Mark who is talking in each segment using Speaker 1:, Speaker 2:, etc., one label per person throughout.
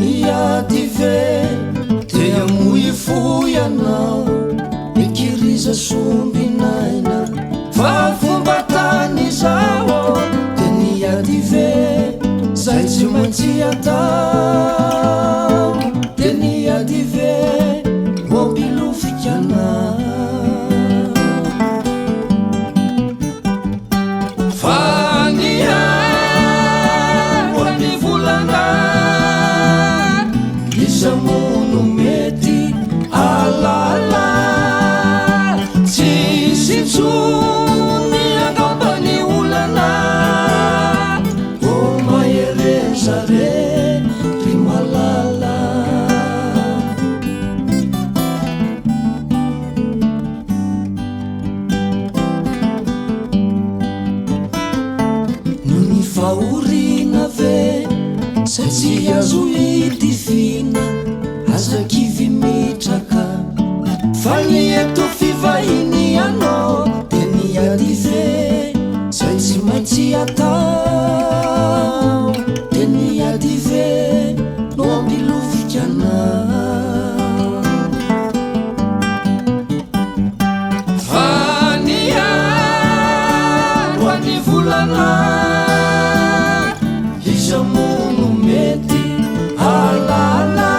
Speaker 1: niady ve dia moy foy anao mikiriza sombinaina fa fomba tany zao dia niady ve zay tsy maintsy atao dia niady ve mombilofikana fa niaro any volana isamono mety alala tsisy ntsony angambany olana o maherezare ry malala no ny fahorina ve zay tsy azo itifina azakivy mitraka fa ny eto fivahiny anao dia niady ve zay tsy maintsy atao dia niady ve no ambilofikana fa niaro any volana isamono mety alala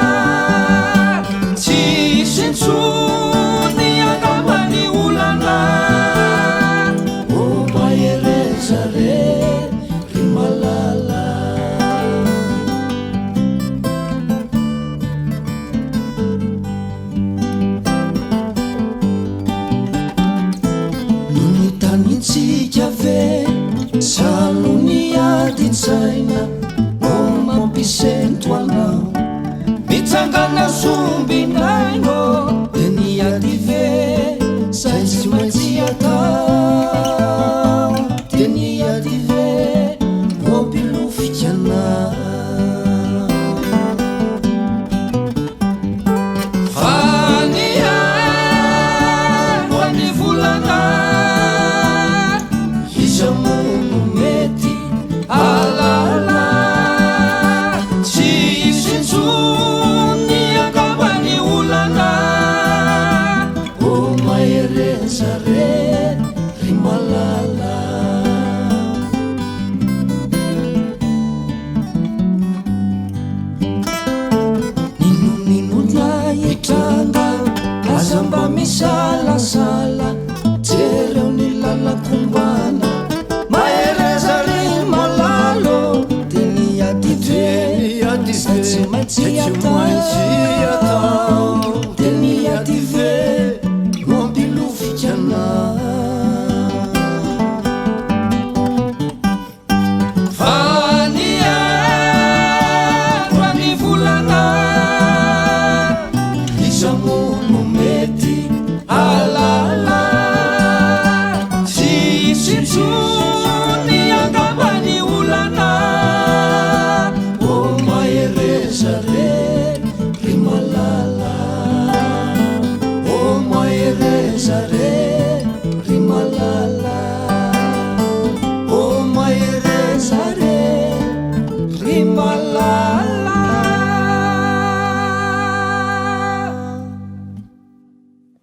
Speaker 1: tsisy ntsony angambany olana o maherezare ry malala no nitanintsika ve salo niadintsaina no mampisento anao mitsangana sombinaino dia niady ve zay tsy maintsy atao dia niady ve mombilofikana fa niaro any volana isamono mety alala tsisy ntsony angambany olana o maherezare ry malala ninonina itranga aza mba misalasala jereo ny lalakombana mahereza ry malalo dia niady ve zay tsy maintsy atao